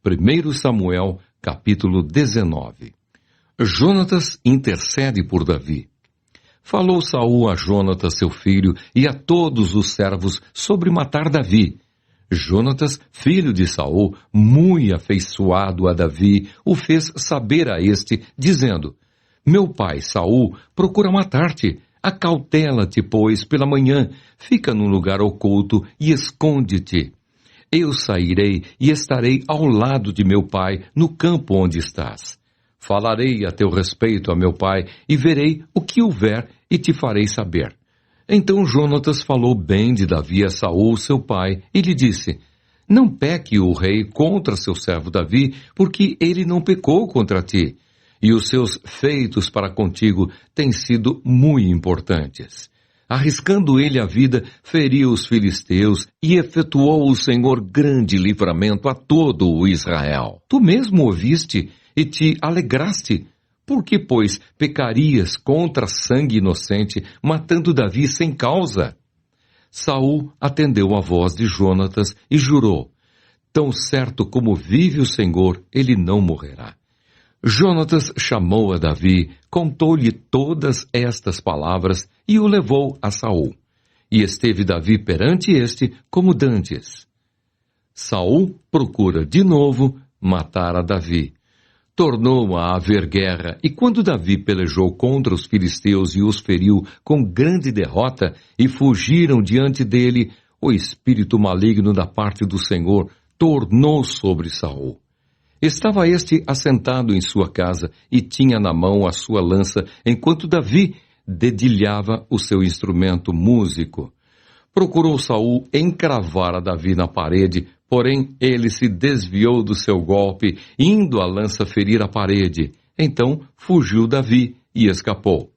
1 Samuel, capítulo 19. Jonatas intercede por Davi. Falou Saul a Jonatas, seu filho, e a todos os servos sobre matar Davi. Jonatas, filho de Saul, muito afeiçoado a Davi, o fez saber a este, dizendo: Meu pai Saul procura matar-te. Acautela-te, pois, pela manhã, fica num lugar oculto e esconde-te. Eu sairei e estarei ao lado de meu pai, no campo onde estás. Falarei a teu respeito a meu pai, e verei o que houver, e te farei saber. Então Jonatas falou bem de Davi a Saul, seu pai, e lhe disse: Não peque o rei contra seu servo Davi, porque ele não pecou contra ti, e os seus feitos para contigo têm sido muito importantes. Arriscando ele a vida, feriu os filisteus e efetuou o Senhor grande livramento a todo o Israel. Tu mesmo ouviste e te alegraste. Por que, pois, pecarias contra sangue inocente, matando Davi sem causa? Saul atendeu a voz de Jonatas e jurou: Tão certo como vive o Senhor, ele não morrerá. Jonatas chamou a Davi, contou-lhe todas estas palavras e o levou a Saul. E esteve Davi perante este como dantes. Saul procura de novo matar a Davi. Tornou a haver guerra, e quando Davi pelejou contra os filisteus e os feriu com grande derrota, e fugiram diante dele, o espírito maligno da parte do Senhor tornou sobre Saul. Estava este assentado em sua casa e tinha na mão a sua lança, enquanto Davi dedilhava o seu instrumento músico. Procurou Saul encravar a Davi na parede, porém ele se desviou do seu golpe, indo a lança ferir a parede. Então fugiu Davi e escapou.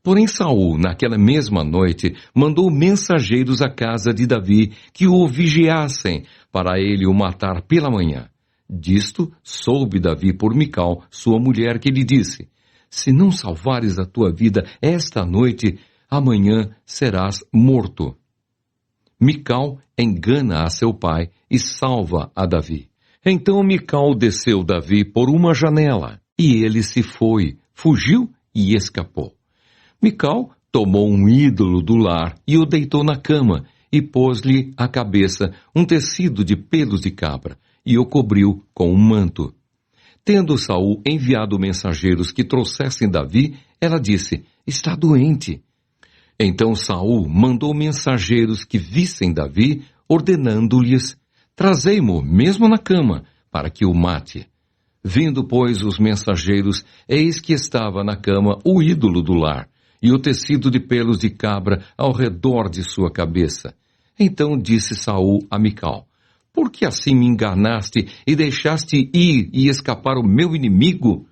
Porém Saul, naquela mesma noite, mandou mensageiros à casa de Davi que o vigiassem, para ele o matar pela manhã. Disto soube Davi por Mical, sua mulher, que lhe disse: Se não salvares a tua vida esta noite, amanhã serás morto. Mical engana a seu pai e salva a Davi. Então Mical desceu Davi por uma janela, e ele se foi, fugiu e escapou. Mical tomou um ídolo do lar e o deitou na cama, e pôs-lhe à cabeça um tecido de pelos de cabra, e o cobriu com um manto. Tendo Saul enviado mensageiros que trouxessem Davi, ela disse: Está doente. Então Saul mandou mensageiros que vissem Davi, ordenando-lhes: Trazei-mo mesmo na cama, para que o mate. Vindo, pois, os mensageiros, eis que estava na cama o ídolo do lar, e o tecido de pelos de cabra ao redor de sua cabeça. Então disse Saul a Mical: Por que assim me enganaste e deixaste ir e escapar o meu inimigo?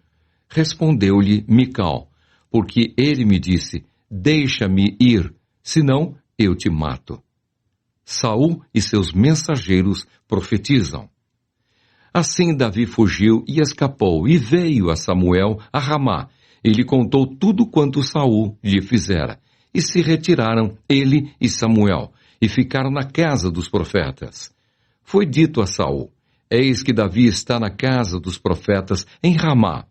Respondeu-lhe Mical: Porque ele me disse: Deixa-me ir, senão eu te mato. Saul e seus mensageiros profetizam. Assim Davi fugiu e escapou, e veio a Samuel a Ramá, e lhe contou tudo quanto Saul lhe fizera. E se retiraram ele e Samuel, e ficaram na casa dos profetas. Foi dito a Saul: Eis que Davi está na casa dos profetas em Ramá.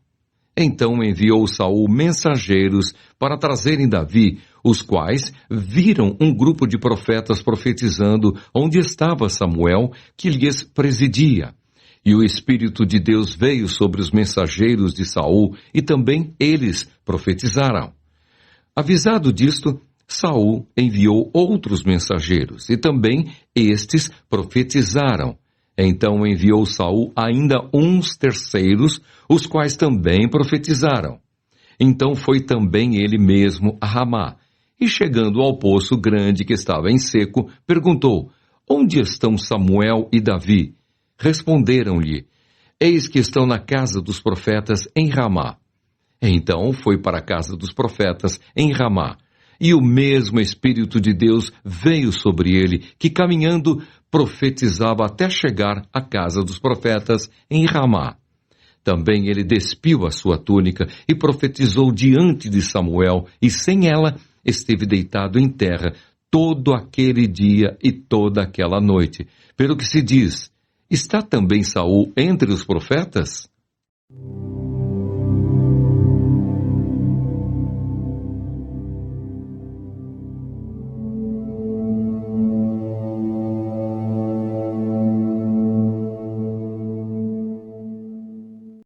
Então enviou Saul mensageiros para trazerem Davi, os quais viram um grupo de profetas profetizando onde estava Samuel, que lhes presidia. E o Espírito de Deus veio sobre os mensageiros de Saul, e também eles profetizaram. Avisado disto, Saul enviou outros mensageiros, e também estes profetizaram. Então enviou Saul ainda uns terceiros, os quais também profetizaram. Então foi também ele mesmo a Ramá, e chegando ao poço grande que estava em seco, perguntou: Onde estão Samuel e Davi? Responderam-lhe: Eis que estão na casa dos profetas em Ramá. Então foi para a casa dos profetas em Ramá, e o mesmo Espírito de Deus veio sobre ele, que caminhando profetizava até chegar à casa dos profetas em Ramá. Também ele despiu a sua túnica e profetizou diante de Samuel, e sem ela esteve deitado em terra todo aquele dia e toda aquela noite. Pelo que se diz: Está também Saul entre os profetas?